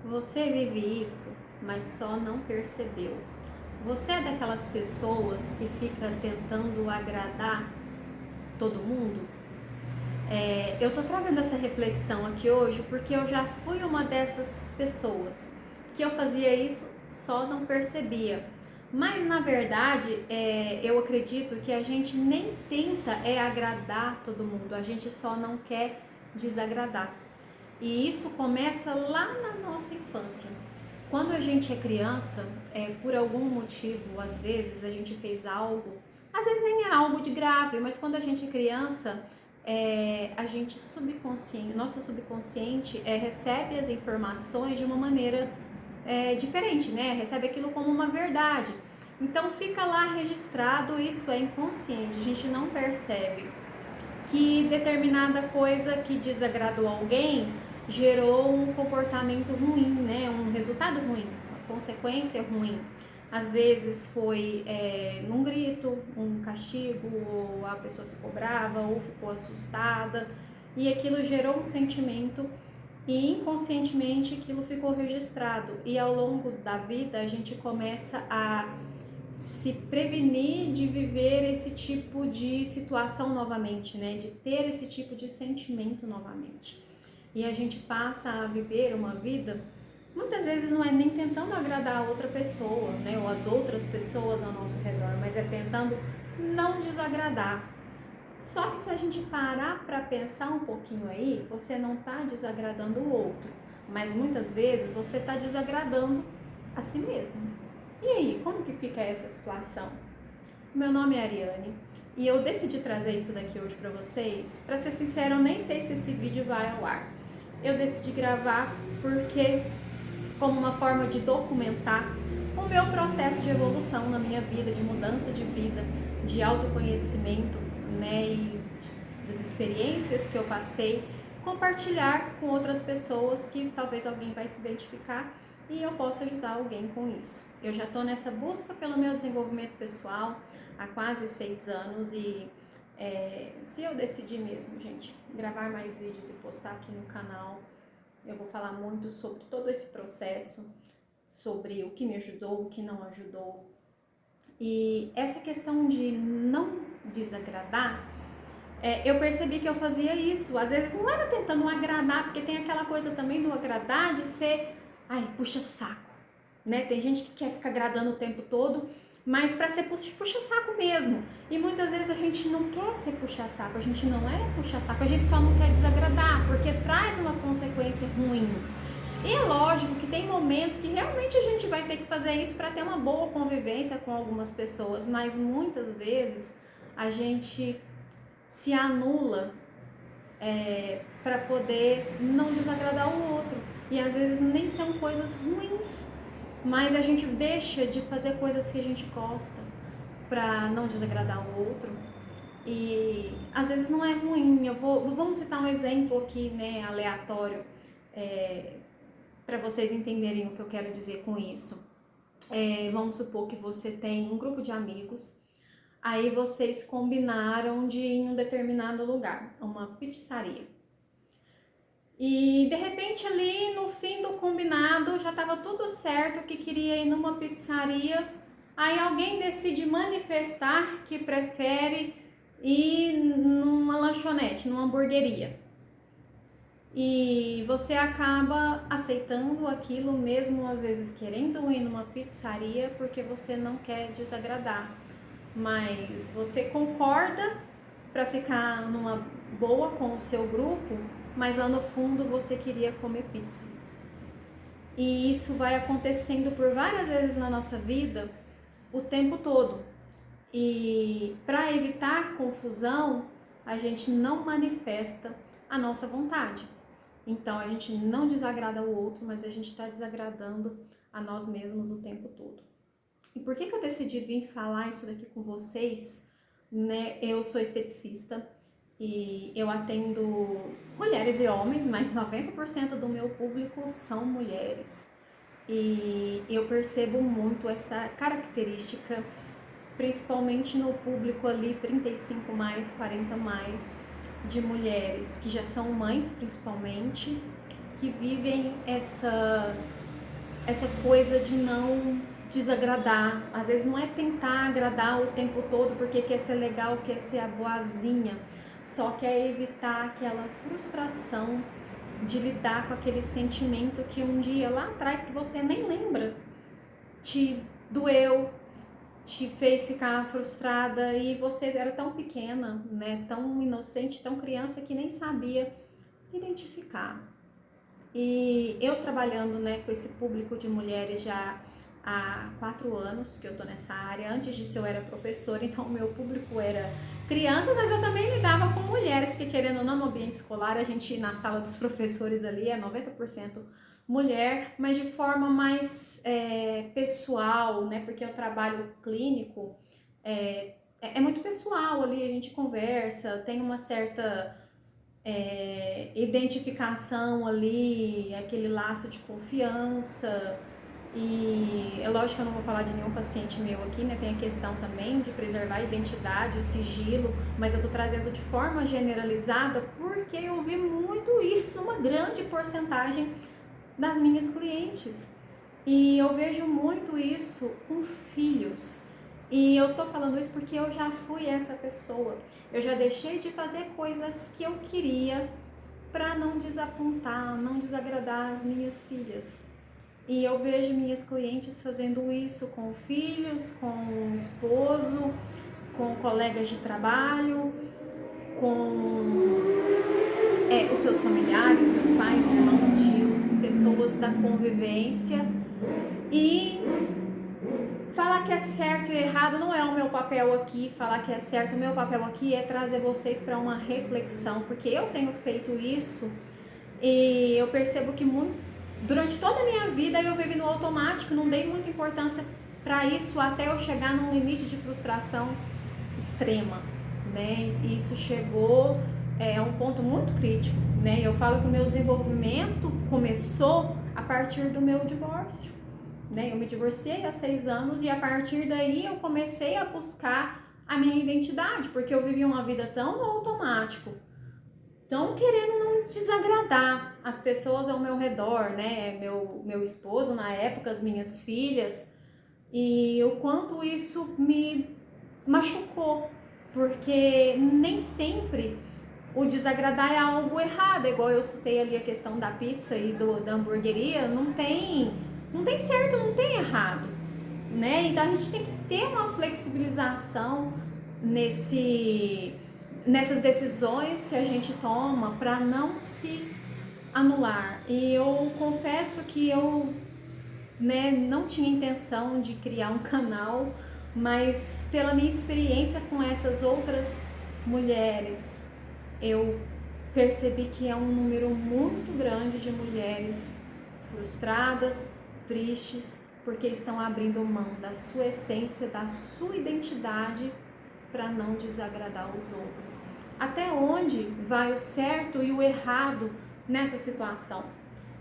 Você vive isso, mas só não percebeu. Você é daquelas pessoas que fica tentando agradar todo mundo? Eu tô trazendo essa reflexão aqui hoje porque eu já fui uma dessas pessoas que eu fazia isso, só não percebia. Mas na verdade, eu acredito que a gente nem tenta agradar todo mundo, a gente só não quer desagradar. E isso começa lá na nossa infância. Quando a gente é criança, por algum motivo, às vezes a gente fez algo, às vezes nem é algo de grave, mas quando a gente é criança, a gente nosso subconsciente recebe as informações de uma maneira diferente, né? Recebe aquilo como uma verdade. Então fica lá registrado, isso é inconsciente, a gente não percebe que determinada coisa que desagradou alguém gerou um comportamento ruim, né? Um resultado ruim, uma consequência ruim. Às vezes foi num grito, um castigo, ou a pessoa ficou brava ou ficou assustada, e aquilo gerou um sentimento e inconscientemente aquilo ficou registrado. E ao longo da vida a gente começa a se prevenir de viver esse tipo de situação novamente, né? De ter esse tipo de sentimento novamente. E a gente passa a viver uma vida, muitas vezes não é nem tentando agradar a outra pessoa, né? Ou as outras pessoas ao nosso redor, mas é tentando não desagradar. Só que se a gente parar para pensar um pouquinho aí, você não está desagradando o outro, mas muitas vezes você está desagradando a si mesmo. E aí, como que fica essa situação? Meu nome é Ariane e eu decidi trazer isso daqui hoje para vocês. Para ser sincero, eu nem sei se esse vídeo vai ao ar. Eu decidi gravar porque, como uma forma de documentar o meu processo de evolução na minha vida, de mudança de vida, de autoconhecimento, né, e das experiências que eu passei, compartilhar com outras pessoas que talvez alguém vai se identificar e eu possa ajudar alguém com isso. Eu já estou nessa busca pelo meu desenvolvimento pessoal há quase 6 anos e se eu decidir mesmo, gente, gravar mais vídeos e postar aqui no canal, eu vou falar muito sobre todo esse processo, sobre o que me ajudou, o que não ajudou. E essa questão de não desagradar, eu percebi que eu fazia isso. Às vezes não era tentando agradar, porque tem aquela coisa também do agradar de ser, ai, puxa saco, né? Tem gente que quer ficar agradando o tempo todo, mas para ser puxa saco mesmo. E muitas vezes a gente não quer ser puxa saco, a gente não é puxa saco, a gente só não quer desagradar, porque traz uma consequência ruim. E é lógico que tem momentos que realmente a gente vai ter que fazer isso para ter uma boa convivência com algumas pessoas, mas muitas vezes a gente se anula para poder não desagradar o outro. E às vezes nem são coisas ruins, mas a gente deixa de fazer coisas que a gente gosta para não desagradar o outro. E às vezes não é ruim. Vamos citar um exemplo aqui, né, aleatório, para vocês entenderem o que eu quero dizer com isso. Vamos supor que você tem um grupo de amigos, aí vocês combinaram de ir em um determinado lugar, uma pizzaria. E de repente ali no fim do combinado já estava tudo certo que queria ir numa pizzaria, aí alguém decide manifestar que prefere ir numa lanchonete, numa hamburgueria. E você acaba aceitando aquilo mesmo às vezes querendo ir numa pizzaria porque você não quer desagradar, mas você concorda para ficar numa boa com o seu grupo, mas lá no fundo você queria comer pizza. E isso vai acontecendo por várias vezes na nossa vida o tempo todo. E para evitar confusão, a gente não manifesta a nossa vontade. Então a gente não desagrada o outro, mas a gente está desagradando a nós mesmos o tempo todo. E por que eu decidi vir falar isso daqui com vocês? Né? Eu sou esteticista e eu atendo mulheres e homens, mas 90% do meu público são mulheres. E eu percebo muito essa característica, principalmente no público ali 35 mais, 40 mais, de mulheres que já são mães principalmente, que vivem essa coisa de não desagradar. Às vezes não é tentar agradar o tempo todo porque quer ser legal, quer ser a boazinha, só quer evitar aquela frustração de lidar com aquele sentimento que um dia lá atrás, que você nem lembra, te doeu, te fez ficar frustrada e você era tão pequena, né, tão inocente, tão criança que nem sabia identificar. E eu trabalhando, né, com esse público de mulheres já há 4 anos que eu tô nessa área. Antes disso eu era professora, então o meu público era crianças, mas eu também lidava com mulheres, porque querendo ou não, no ambiente escolar, a gente na sala dos professores ali é 90% mulher, mas de forma mais pessoal, né, porque o trabalho clínico é muito pessoal ali, a gente conversa, tem uma certa identificação ali, aquele laço de confiança. E é lógico que eu não vou falar de nenhum paciente meu aqui, né? Tem a questão também de preservar a identidade, o sigilo, mas eu tô trazendo de forma generalizada porque eu vi muito isso, uma grande porcentagem das minhas clientes. E eu vejo muito isso com filhos. E eu tô falando isso porque eu já fui essa pessoa. Eu já deixei de fazer coisas que eu queria para não desapontar, não desagradar as minhas filhas. E eu vejo minhas clientes fazendo isso com filhos, com o esposo, com colegas de trabalho, com os seus familiares, seus pais, irmãos, tios, pessoas da convivência. E falar que é certo e errado não é o meu papel aqui. Falar que é certo, o meu papel aqui é trazer vocês para uma reflexão, porque eu tenho feito isso e eu percebo que durante toda a minha vida eu vivi no automático, não dei muita importância para isso até eu chegar num limite de frustração extrema, né? E isso chegou a um ponto muito crítico, né? Eu falo que o meu desenvolvimento começou a partir do meu divórcio, né? Eu me divorciei há 6 anos e a partir daí eu comecei a buscar a minha identidade, porque eu vivia uma vida tão no automático, tão querendo não desagradar as pessoas ao meu redor, né? Meu esposo na época, as minhas filhas, e o quanto isso me machucou, porque nem sempre o desagradar é algo errado, igual eu citei ali a questão da pizza e da hamburgueria, não tem certo, não tem errado, né? Então a gente tem que ter uma flexibilização nessas decisões que a gente toma para não se anular. E eu confesso que eu, né, não tinha intenção de criar um canal, mas pela minha experiência com essas outras mulheres, eu percebi que é um número muito grande de mulheres frustradas, tristes, porque estão abrindo mão da sua essência, da sua identidade para não desagradar os outros. Até onde vai o certo e o errado nessa situação?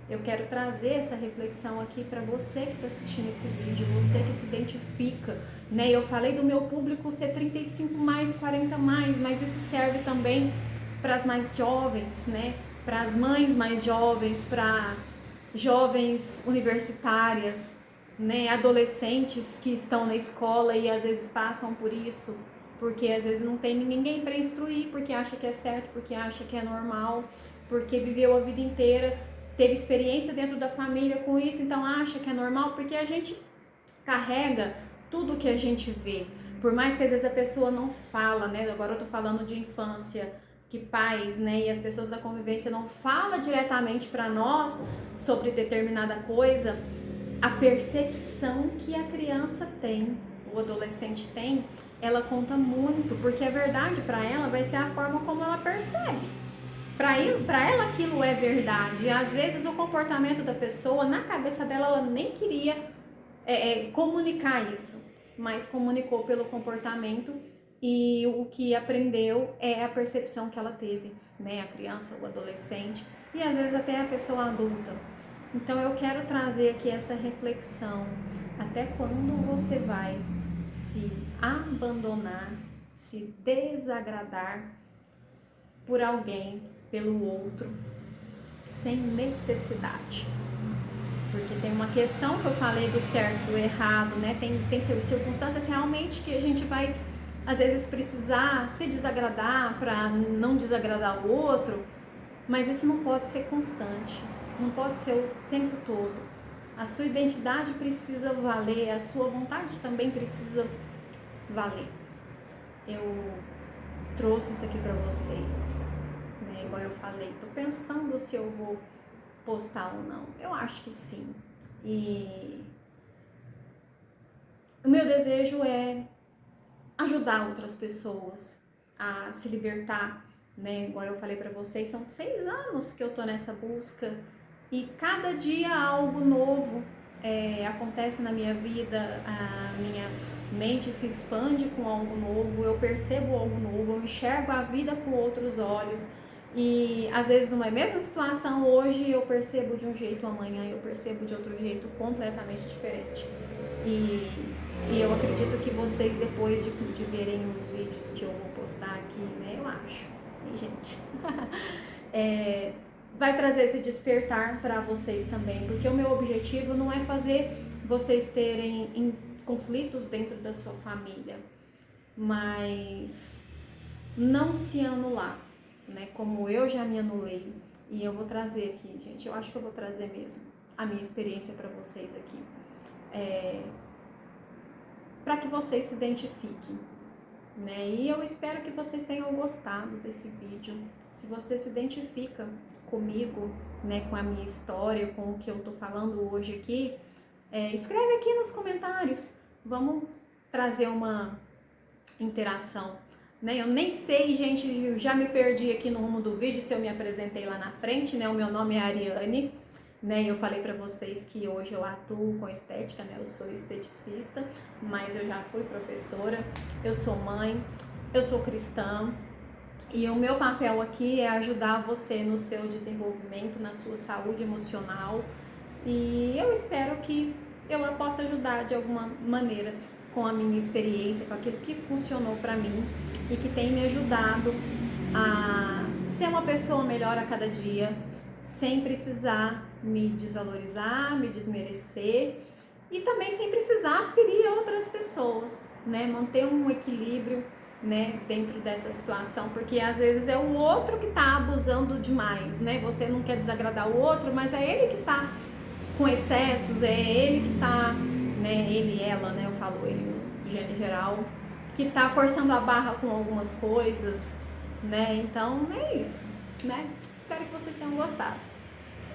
Eu quero trazer essa reflexão aqui para você que está assistindo esse vídeo, você que se identifica, né? Eu falei do meu público ser 35 mais, 40 mais, mas isso serve também para as mais jovens, né? Para as mães mais jovens, para jovens universitárias, né? Adolescentes que estão na escola e às vezes passam por isso, porque às vezes não tem ninguém para instruir, porque acha que é certo, porque acha que é normal, porque viveu a vida inteira, teve experiência dentro da família com isso, então acha que é normal, porque a gente carrega tudo que a gente vê. Por mais que às vezes a pessoa não fala, né? Agora eu tô falando de infância, que pais, né, e as pessoas da convivência não falam diretamente para nós sobre determinada coisa, a percepção que a criança tem, o adolescente tem, ela conta muito, porque a verdade para ela vai ser a forma como ela percebe. Para ela aquilo é verdade. E às vezes o comportamento da pessoa, na cabeça dela, ela nem queria comunicar isso, mas comunicou pelo comportamento, e o que aprendeu é a percepção que ela teve, né? A criança, o adolescente e às vezes até a pessoa adulta. Então eu quero trazer aqui essa reflexão. Até quando você vai se abandonar, se desagradar por alguém, pelo outro, sem necessidade. Porque tem uma questão que eu falei do certo e do errado, né? Tem circunstâncias realmente que a gente vai, às vezes, precisar se desagradar para não desagradar o outro, mas isso não pode ser constante, não pode ser o tempo todo. A sua identidade precisa valer, a sua vontade também precisa valer. Eu trouxe isso aqui para vocês, né? Igual eu falei, tô pensando se eu vou postar ou não. Eu acho que sim. E o meu desejo é ajudar outras pessoas a se libertar, né? Igual eu falei para vocês, são 6 anos que eu tô nessa busca e cada dia algo novo acontece na minha vida, a minha mente se expande com algo novo, eu percebo algo novo, eu enxergo a vida com outros olhos. E às vezes uma mesma situação hoje eu percebo de um jeito, amanhã eu percebo de outro jeito completamente diferente. E eu acredito que vocês, depois de verem os vídeos que eu vou postar aqui, né, eu acho, gente, vai trazer esse despertar para vocês também, porque o meu objetivo não é fazer vocês terem conflitos dentro da sua família, mas não se anular, né? Como eu já me anulei, e eu vou trazer aqui, gente, eu acho que eu vou trazer mesmo a minha experiência para vocês aqui, para que vocês se identifiquem, né? E eu espero que vocês tenham gostado desse vídeo. Se você se identifica comigo, né, com a minha história, com o que eu tô falando hoje aqui, escreve aqui nos comentários. Vamos trazer uma interação, né? Eu nem sei, gente, já me perdi aqui no rumo do vídeo se eu me apresentei lá na frente, né? O meu nome é Ariane, né? Eu falei pra vocês que hoje eu atuo com estética, né? Eu sou esteticista, mas eu já fui professora, eu sou mãe, eu sou cristã. E o meu papel aqui é ajudar você no seu desenvolvimento, na sua saúde emocional. E eu espero que eu possa ajudar de alguma maneira com a minha experiência, com aquilo que funcionou para mim e que tem me ajudado a ser uma pessoa melhor a cada dia, sem precisar me desvalorizar, me desmerecer e também sem precisar ferir outras pessoas, né? Manter um equilíbrio, né, dentro dessa situação, porque às vezes é o outro que tá abusando demais, né? Você não quer desagradar o outro, mas é ele que tá com excessos, é ele que tá, né, ele, ela, né, eu falo ele no gênero geral, que tá forçando a barra com algumas coisas, né? Então é isso, né? Espero que vocês tenham gostado.